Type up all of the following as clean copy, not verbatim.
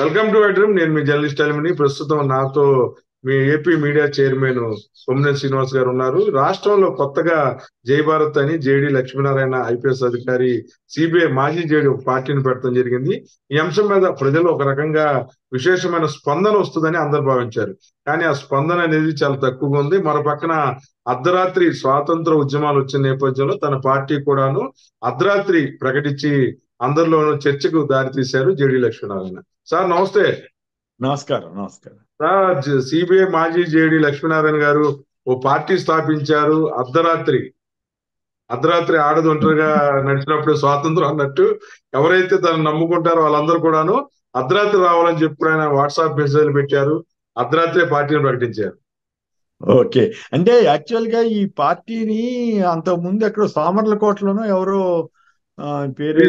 Welcome to iDream. నేను మీ journalist అలిమిని. ప్రస్తుతం నాతో మీ AP media chairman Kommineni Srinivas garu ఉన్నారు. రాష్ట్రంలో కొత్తగా జై భారత్ అని జేడి లక్ష్మీనారాయణ ఐపీఎస్ అధికారి సిబిఐ మాజీ జేడి ఒక పార్టీని పెట్టడం జరిగింది. ఈ అంశం మీద ప్రజలు ఒక రకంగా విశేషమైన స్పందన వస్తుందని అందరు భావించారు. కానీ ఆ స్పందన అనేది చాలా తక్కువగా ఉంది. మరో పక్కన అర్ధరాత్రి స్వాతంత్ర ఉద్యమాలు వచ్చిన నేపథ్యంలో తన పార్టీ కూడాను అర్ధరాత్రి ప్రకటించి అందరిలోనూ చర్చకు దారి తీశారు జేడి లక్ష్మీనారాయణ. సార్ నమస్తే. నమస్కారం. నమస్కారం సార్, సిబిఐ మాజీ జేడి లక్ష్మీనారాయణ గారు ఓ పార్టీ స్థాపించారు. అర్ధరాత్రి ఆడది ఒంటరిగా నడిచినప్పుడు స్వాతంత్రం అన్నట్టు ఎవరైతే తనను నమ్ముకుంటారో వాళ్ళందరూ కూడాను అర్ధరాత్రి రావాలని చెప్పి ఆయన వాట్సాప్ మెసేజ్లు పెట్టారు. అర్ధరాత్రే పార్టీని ప్రకటించారు. ఓకే. అంటే యాక్చువల్ గా ఈ పార్టీని అంతకుముందు ఎక్కడో సామర్లకోటలోనో ఎవరో పేరు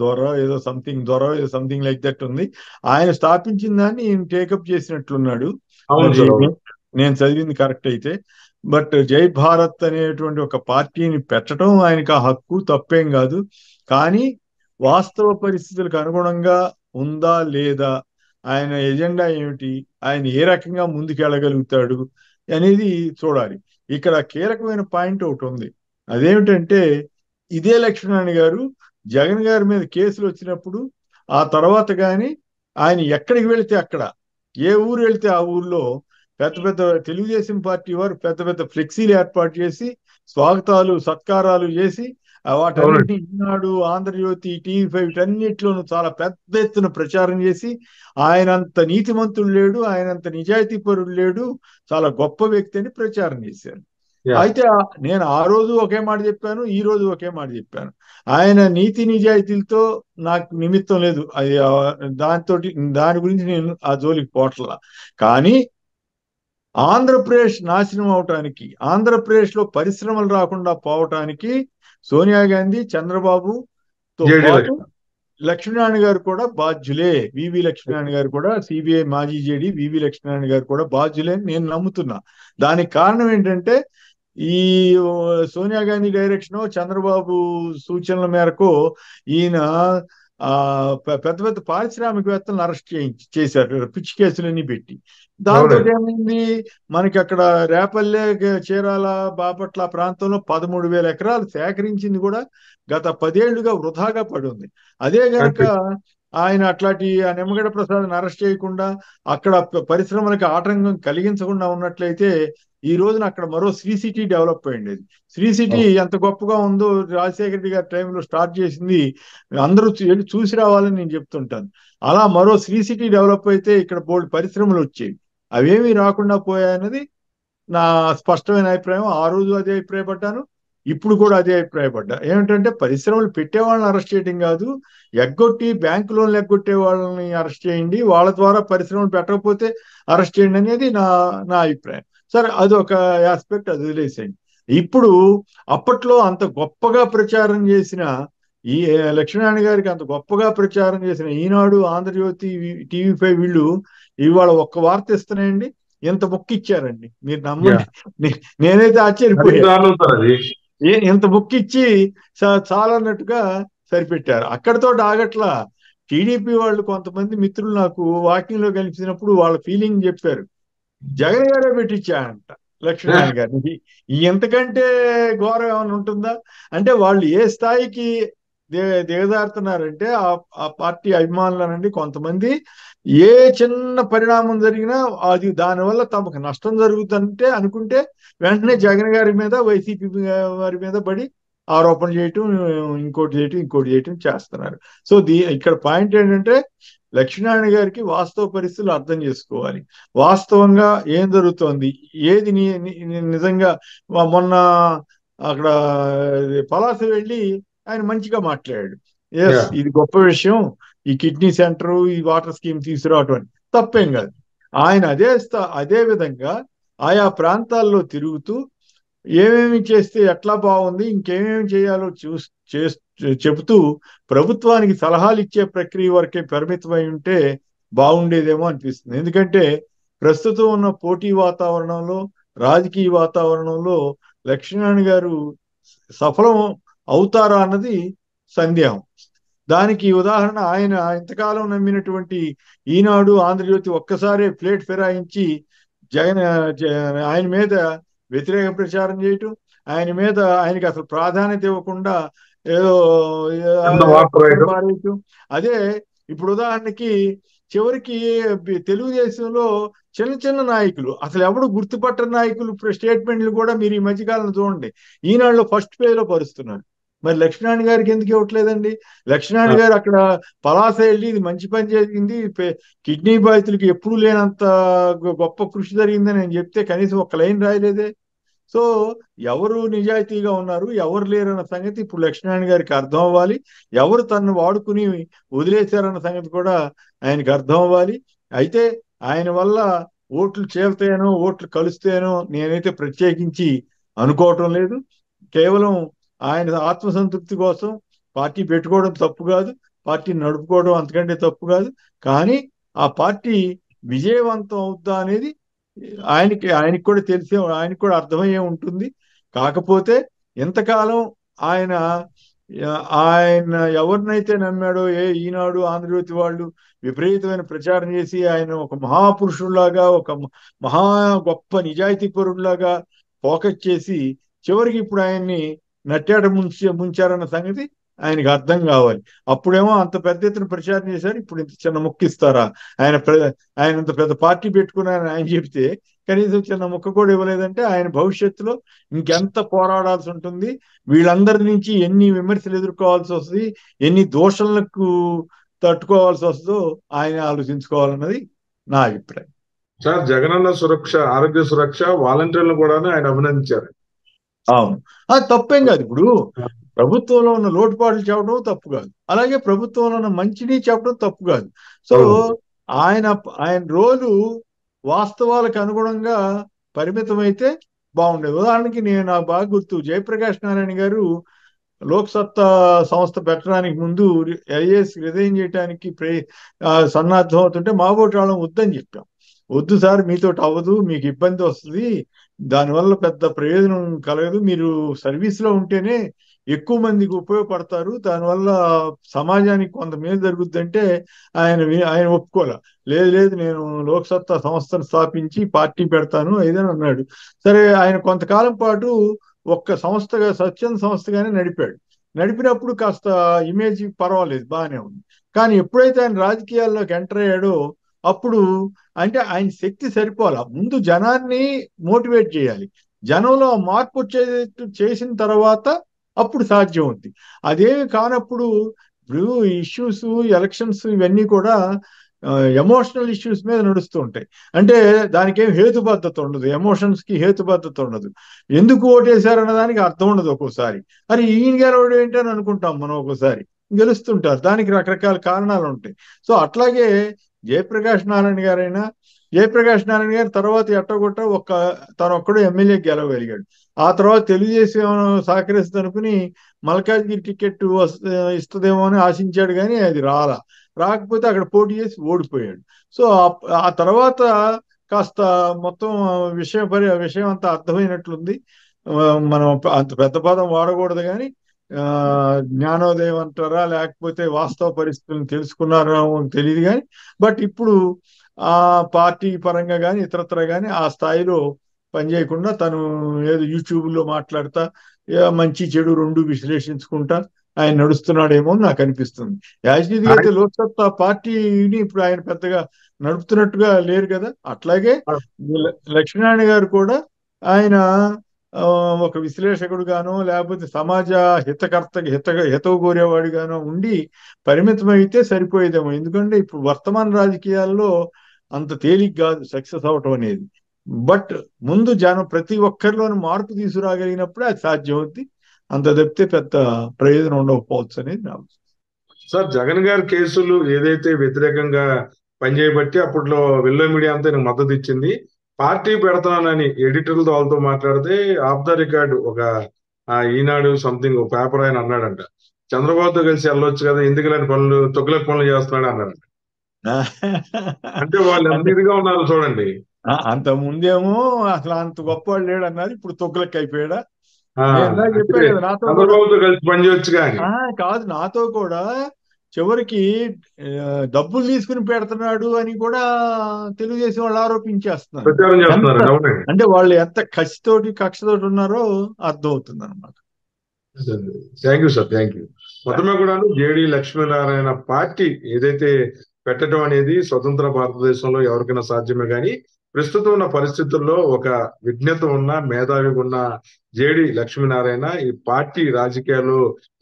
ద్వారా ఏదో సంథింగ్ లైక్ దట్ ఉంది. ఆయన స్థాపించిన దాన్ని ఈయన టేకప్ చేసినట్లున్నాడు. నేను చదివింది కరెక్ట్ అయితే. బట్ జై భారత్ అనేటువంటి ఒక పార్టీని పెట్టడం ఆయనకు ఆ హక్కు, తప్పేం కాదు. కానీ వాస్తవ పరిస్థితులకు అనుగుణంగా ఉందా లేదా, ఆయన ఎజెండా ఏమిటి, ఆయన ఏ రకంగా ముందుకెళ్ళగలుగుతాడు అనేది చూడాలి. ఇక్కడ కీలకమైన పాయింట్ ఒకటి ఉంది. అదేమిటంటే ఇదే లక్ష్మీనారాయణ గారు జగన్ గారి మీద కేసులు వచ్చినప్పుడు ఆ తర్వాత కానీ ఆయన ఎక్కడికి వెళితే అక్కడ, ఏ ఊరు వెళితే ఆ ఊర్లో పెద్ద పెద్ద తెలుగుదేశం పార్టీ వారు పెద్ద పెద్ద ఫ్లెక్సీలు ఏర్పాటు చేసి స్వాగతాలు సత్కారాలు చేసి వాటన్నిటిని ఈనాడు, ఆంధ్రజ్యోతి, టీవీ5 వీటన్నిటిలోనూ చాలా పెద్ద ఎత్తున ప్రచారం చేసి ఆయనంత నీతిమంతుడు లేడు, ఆయనంత నిజాయితీ పరుడు లేడు, చాలా గొప్ప వ్యక్తి అని ప్రచారం చేశారు. అయితే నేను ఆ రోజు ఒకే మాట చెప్పాను, ఈ రోజు ఒకే మాట చెప్పాను. ఆయన నీతి నిజాయితీలతో నాకు నిమిత్తం లేదు. అది దాని గురించి నేను ఆ జోలికి పోట్లా. కానీ ఆంధ్రప్రదేశ్ నాశనం అవటానికి, ఆంధ్రప్రదేశ్ లో పరిశ్రమలు రాకుండా పోవటానికి సోనియా గాంధీ, చంద్రబాబుతో పాటు లక్ష్మీనారాయణ గారు కూడా బాధ్యులే. వివి లక్ష్మీనారాయణ గారు కూడా, సిబిఐ మాజీ జేడి వివి లక్ష్మీనారాయణ గారు కూడా బాధ్యులే అని నేను నమ్ముతున్నా. దానికి కారణం ఏంటంటే ఈ సోనియా గాంధీ డైరెక్షన్, చంద్రబాబు సూచనల మేరకు ఈయన పెద్ద పెద్ద పారిశ్రామికవేత్తలను అరెస్ట్ చేశారు, పిచ్చి కేసులన్నీ పెట్టి. దాంతో ఏమైంది, మనకి అక్కడ రేపల్లె, చీరాల, బాపట్ల ప్రాంతంలో 13,000 ఎకరాలు సేకరించింది కూడా గత 10 ఏళ్లుగా వృధాగా పడి ఉంది. అదే గనక ఆయన అట్లాంటి నిమ్మగడ్డ ప్రసాద్ని అరెస్ట్ చేయకుండా, అక్కడ పరిశ్రమలకు ఆటంకం కలిగించకుండా ఉన్నట్లయితే ఈ రోజున అక్కడ మరో శ్రీ సిటీ డెవలప్ అయ్యింది. శ్రీ సిటీ ఎంత గొప్పగా ఉందో రాజశేఖర రెడ్డి గారి టైంలో స్టార్ట్ చేసింది, అందరూ చూసి రావాలని నేను చెప్తుంటాను. అలా మరో శ్రీ సిటీ డెవలప్ అయితే ఇక్కడ బోల్డ్ పరిశ్రమలు వచ్చేవి. అవేమీ రాకుండా పోయాయన్నది నా స్పష్టమైన అభిప్రాయం. ఆ రోజు అదే అభిప్రాయపడ్డాను, ఇప్పుడు కూడా అదే అభిప్రాయపడ్డా. ఏమిటంటే పరిశ్రమలు పెట్టే వాళ్ళని అరెస్ట్ చేయడం కాదు, ఎగ్గొట్టి బ్యాంకు లోన్లు ఎగ్గొట్టే వాళ్ళని అరెస్ట్ చేయండి, వాళ్ళ ద్వారా పరిశ్రమలు పెట్టకపోతే అరెస్ట్ చేయండి అనేది నా అభిప్రాయం. సరే, అది ఒక ఆస్పెక్ట్, అది వదిలేసేయండి. ఇప్పుడు అప్పట్లో అంత గొప్పగా ప్రచారం చేసిన ఈ లక్ష్మీనారాయణ గారికి అంత గొప్పగా ప్రచారం చేసిన ఈనాడు, ఆంధ్రజ్యోతి, టీవీ5 వీళ్ళు ఇవాళ ఒక్క వార్త ఇస్తున్నాయండి, ఎంత బుక్ ఇచ్చారండి, మీరు నమ్మండి. నేనైతే ఆశ్చర్యపోయాను. ఇంత బుక్ ఇచ్చి చాలా అన్నట్టుగా సరిపెట్టారు. అక్కడితో ఆగట్లా. టీడీపీ వాళ్ళు కొంతమంది మిత్రులు నాకు వాకింగ్ లో కలిసినప్పుడు వాళ్ళ ఫీలింగ్ చెప్పారు. జగన్ గారే పెట్టించాడంట లక్ష్మీనారాయణ గారిని. ఎంతకంటే ఘోరం ఏమైనా ఉంటుందా? అంటే వాళ్ళు ఏ స్థాయికి దిగజారుతున్నారంటే ఆ పార్టీ అభిమానులనండి కొంతమంది ఏ చిన్న పరిణామం జరిగినా అది దానివల్ల తమకు నష్టం జరుగుతుంటే అనుకుంటే వెంటనే జగన్ గారి మీద, వైసీపీ వారి మీద పడి ఆరోపణ చేయటం, ఇంకోటి చేయటం చేస్తున్నారు. సో ఇక్కడ పాయింట్ ఏంటంటే లక్ష్మీనారాయణ గారికి వాస్తవ పరిస్థితులు అర్థం చేసుకోవాలి. వాస్తవంగా ఏం జరుగుతోంది, ఏది నిజంగా. మొన్న అక్కడ పలాస వెళ్ళి ఆయన మంచిగా మాట్లాడాడు. ఇది గొప్ప విషయం, ఈ కిడ్నీ సెంటర్, ఈ వాటర్ స్కీమ్ తీసుకురావటం అని తప్పేం కాదు. ఆయన అదే విధంగా ఆయా ప్రాంతాల్లో తిరుగుతూ ఏమేమి చేస్తే ఎట్లా బాగుంది, ఇంకేమేమి చేయాలో చెబుతూ ప్రభుత్వానికి సలహాలు ఇచ్చే ప్రక్రియ వరకే పరిమితమై ఉంటే బాగుండేదేమో అనిపిస్తుంది. ఎందుకంటే ప్రస్తుతం ఉన్న పోటీ వాతావరణంలో, రాజకీయ వాతావరణంలో లక్ష్మీనారాయణ గారు సఫలం అవుతారా అన్నది సందేహం. దానికి ఉదాహరణ ఆయన ఇంతకాలం నమ్మినటువంటి ఈనాడు, ఆంధ్రజ్యోతి ఒక్కసారి ప్లేట్ ఫిరాయించి జగన్ ఆయన మీద వ్యతిరేక ప్రచారం చేయటం, ఆయన మీద ఆయనకి అసలు ప్రాధాన్యత ఇవ్వకుండా ఏదో పారేయటం. అదే ఇప్పుడు ఉదాహరణకి చివరికి తెలుగుదేశంలో చిన్న చిన్న నాయకులు, అసలు ఎవడు గుర్తుపట్టని నాయకులు స్టేట్మెంట్లు కూడా మీరు ఈ మధ్యకాలంలో చూడండి ఈనాడులో ఫస్ట్ పేజ్ లో పరుస్తున్నారు. మరి లక్ష్మీనారాయణ గారికి ఎందుకు ఇవ్వట్లేదండి? లక్ష్మీనారాయణ గారు అక్కడ పలాస వెళ్ళి ఇది మంచి పని జరిగింది, కిడ్నీ బాధితులకి ఎప్పుడు లేనంత గొప్ప కృషి జరిగిందని నేను చెప్తే కనీసం ఒక్క లైన్ రాయలేదే. సో ఎవరు నిజాయితీగా ఉన్నారు, ఎవరు లేరన్న సంగతి ఇప్పుడు లక్ష్మీనారాయణ గారికి అర్థం అవ్వాలి. ఎవరు తనను వాడుకుని వదిలేశారన్న సంగతి కూడా ఆయనకి అర్థం అవ్వాలి. అయితే ఆయన వల్ల ఓట్లు చేరుతాయనో ఓట్లు కలుస్తాయనో నేనైతే ప్రత్యేకించి అనుకోవటం లేదు. కేవలం ఆయన ఆత్మసంతృప్తి కోసం పార్టీ పెట్టుకోవడం తప్పు కాదు, పార్టీని నడుపుకోవడం అంతకంటే తప్పు కాదు. కానీ ఆ పార్టీ విజయవంతం అవుద్దా అనేది ఆయనకి కూడా తెలిసే, ఆయనకి కూడా అర్థమయ్యే ఉంటుంది. కాకపోతే ఎంతకాలం ఆయన ఆయన ఎవరినైతే నమ్మాడో, ఈనాడు, ఆంధ్రజ్యోతి వాళ్ళు విపరీతమైన ప్రచారం చేసి ఆయన ఒక మహాపురుషుల్లాగా, ఒక మహా గొప్ప నిజాయితీ పరుడులాగా ఫోకస్ చేసి చివరికి ఇప్పుడు ఆయన్ని నట్టాట ముంచారన్న సంగతి ఆయనకి అర్థం కావాలి. అప్పుడేమో అంత పెద్ద ఎత్తున ప్రచారం చేశారు, ఇప్పుడు ఇంత చిన్న ముక్క ఇస్తారా? ఆయన ఇంత పెద్ద పార్టీ పెట్టుకున్నారని ఆయన చెబితే కనీసం చిన్న ముక్క కూడా ఇవ్వలేదంటే ఆయన భవిష్యత్తులో ఇంకెంత పోరాడాల్సి ఉంటుంది, వీళ్ళందరి నుంచి ఎన్ని విమర్శలు ఎదుర్కోవాల్సి వస్తుంది, ఎన్ని దోషణలకు తట్టుకోవాల్సి వస్తుందో ఆయన ఆలోచించుకోవాలన్నది నా అభిప్రాయం. సార్, జగనన్న సురక్ష, ఆరోగ్య సురక్ష వాలంటీర్లను కూడా ఆయన అభినందించారు. అవును, అది తప్పేం కాదు. ఇప్పుడు ప్రభుత్వంలో ఉన్న లోటుపాట్లు చెప్పడం తప్పు కాదు, అలాగే ప్రభుత్వంలో ఉన్న మంచిని చెప్పడం తప్పు కాదు. సో ఆయన రోలు వాస్తవాలకు అనుగుణంగా పరిమితమైతే బాగుండేది. ఉదాహరణకి నాకు బాగా గుర్తు, జయప్రకాష్ నారాయణ గారు లోక్సత్తా సంస్థ పెట్టడానికి ముందు ఐఏఎస్ రిజైన్ చేయడానికి సన్నాద్ధం అవుతుంటే మాబోటి వాళ్ళం వద్దని చెప్పాం. వద్దు సార్, మీతో అవ్వదు, మీకు ఇబ్బంది వస్తుంది, దానివల్ల పెద్ద ప్రయోజనం కలగదు, మీరు సర్వీస్లో ఉంటేనే ఎక్కువ మందికి ఉపయోగపడతారు, దానివల్ల సమాజానికి కొంత మేలు జరుగుద్దంటే ఆయన ఒప్పుకోలే. లేదు నేను లోక్సత్తా సంస్థను స్థాపించి పార్టీ పెడతాను ఏదని అన్నాడు. సరే, ఆయన కొంతకాలం పాటు ఒక్క సంస్థగా స్వచ్ఛంద సంస్థగానే నడిపినప్పుడు కాస్త ఇమేజ్ పర్వాలేదు, బాగానే ఉంది. కానీ ఎప్పుడైతే ఆయన రాజకీయాల్లోకి ఎంటర్ అయ్యాడో అప్పుడు అంటే ఆయన శక్తి సరిపోలా. ముందు జనాన్ని మోటివేట్ చేయాలి, జనంలో మార్పు వచ్చేటట్టు చేసిన తర్వాత అప్పుడు సాధ్యం ఉంది. అదేమి కానప్పుడు ఇప్పుడు ఇష్యూస్, ఎలక్షన్స్ ఇవన్నీ కూడా ఎమోషనల్ ఇష్యూస్ మీద నడుస్తూ ఉంటాయి. అంటే దానికి ఏం హేతుబద్ధత ఉండదు, ఎమోషన్స్కి హేతుబద్ధత ఉండదు. ఎందుకు ఓటేశారన్న దానికి అర్థం ఉండదు. ఒక్కోసారి అరే ఈయన గెలవడం ఏంటని అనుకుంటాం మనం, ఒక్కోసారి గెలుస్తుంటారు, దానికి రకరకాల కారణాలు ఉంటాయి. సో అట్లాగే జయప్రకాష్ నారాయణ గారు తర్వాత ఎట్టగొట్ట తను ఒక్కడు ఎమ్మెల్యే గెలవగలిగాడు. ఆ తర్వాత తెలుగుదేశం సహకరిస్తుంది అనుకుని మల్కాజ్గిరి టికెట్ ఇస్తుందేమో అని ఆశించాడు, కానీ అది రాకపోతే అక్కడ పోటీ చేసి ఓడిపోయాడు. సో ఆ తర్వాత కాస్త మొత్తం విషయం అంతా అర్థమైనట్లుంది. మనం అంత పెద్ద పదం వాడకూడదు, కానీ జ్ఞానోదయం అంటారా లేకపోతే వాస్తవ పరిస్థితులను తెలుసుకున్నారో తెలియదు, కానీ బట్ ఇప్పుడు ఆ పార్టీ పరంగా కానీ ఇతరత్ర కానీ ఆ స్థాయిలో పనిచేయకుండా తను ఏదో యూట్యూబ్లో మాట్లాడతా మంచి చెడు రెండు విశ్లేషించుకుంటా ఆయన నడుస్తున్నాడేమో నాకు అనిపిస్తుంది. యాజ్ఞీదిగా అయితే లోక్సత్తా పార్టీని ఇప్పుడు ఆయన పెద్దగా నడుపుతున్నట్టుగా లేరు కదా. అట్లాగే లక్ష్మీనారాయణ గారు కూడా ఆయన ఒక విశ్లేషకుడుగానో లేకపోతే సమాజ హితవు కోరేవాడిగానో ఉండి పరిమితమైతే సరిపోయేదేమో. ఎందుకంటే ఇప్పుడు వర్తమాన రాజకీయాల్లో అంత తేలిక కాదు సక్సెస్ అవటం అనేది. బట్ ముందు ప్రతి ఒక్కరిలోనూ మార్పు తీసుకురాగలిగినప్పుడే అది సాధ్యం అవుతుంది. అంత తప్పితే పెద్ద ప్రయోజనం ఉండకపోవచ్చు అనేది నా సార్. జగన్ గారి కేసులు ఏదైతే వ్యతిరేకంగా పనిచేయబట్టి అప్పట్లో వెల్లో మీడియా అంతా మద్దతు ఇచ్చింది. పార్టీ పెడతానని ఎడిటర్లతో వాళ్ళతో మాట్లాడితే ఆఫ్ ద రికార్డు ఒక ఈనాడు సంథింగ్ ఒక పేపర్ ఆయన అన్నాడంట, చంద్రబాబుతో కలిసి వెళ్ళొచ్చు కదా, ఎందుకు ఇలాంటి పనులు తొగ్గులకు పనులు చేస్తున్నాడు అన్నాడంట. అంటే వాళ్ళు అన్నిటిగా ఉన్నారు చూడండి. అంత ముందేమో అసలు అంత గొప్పవాళ్ళు లేడు అన్నారు, ఇప్పుడు తొగ్గులకు అయిపోయాడా? చెప్పాను కదా, నాతో చంద్రబాబుతో కలిసి పనిచేయొచ్చు కానీ కాదు, నాతో కూడా చివరికి డబ్బులు తీసుకుని పెడుతున్నాడు అని కూడా తెలుగుదేశం వాళ్ళు ఆరోపించేస్తున్నారు. ప్రచారం ఎంత చేస్తున్నారండి. అవునండి. అంటే వాళ్ళు ఎంత కక్షతోటి ఉన్నారో అర్థం అవుతుంది అనమాట. Thank you sir, thank you. మొత్తమే కూడా జేడి లక్ష్మీనారాయణ పార్టీ ఏదైతే పెట్టడం అనేది స్వతంత్ర భారతదేశంలో ఎవరికైనా సాధ్యమే, కానీ ప్రస్తుతం ఉన్న పరిస్థితుల్లో ఒక విజ్ఞత ఉన్న మేధావిగా ఉన్న జేడి లక్ష్మీనారాయణ ఈ పార్టీ రాజకీయాల్లో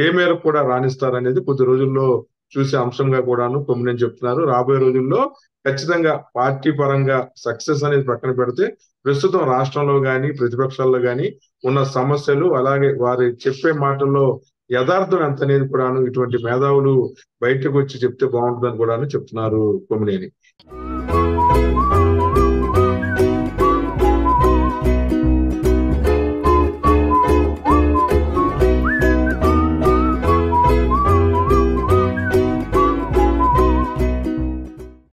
ఏ మేరకు కూడా రాణిస్తారనేది కొద్ది రోజుల్లో చూసే అంశంగా కూడాను కొమ్మినేని చెప్తున్నారు. రాబోయే రోజుల్లో ఖచ్చితంగా పార్టీ పరంగా సక్సెస్ అనేది పక్కన పెడితే ప్రస్తుతం రాష్ట్రంలో గాని ప్రతిపక్షాల్లో గాని ఉన్న సమస్యలు, అలాగే వారి చెప్పే మాటల్లో యథార్థం ఎంత అనేది కూడాను ఇటువంటి మేధావులు బయటకు వచ్చి చెప్తే బాగుంటుందని కూడాను చెప్తున్నారు కొమ్మినేని.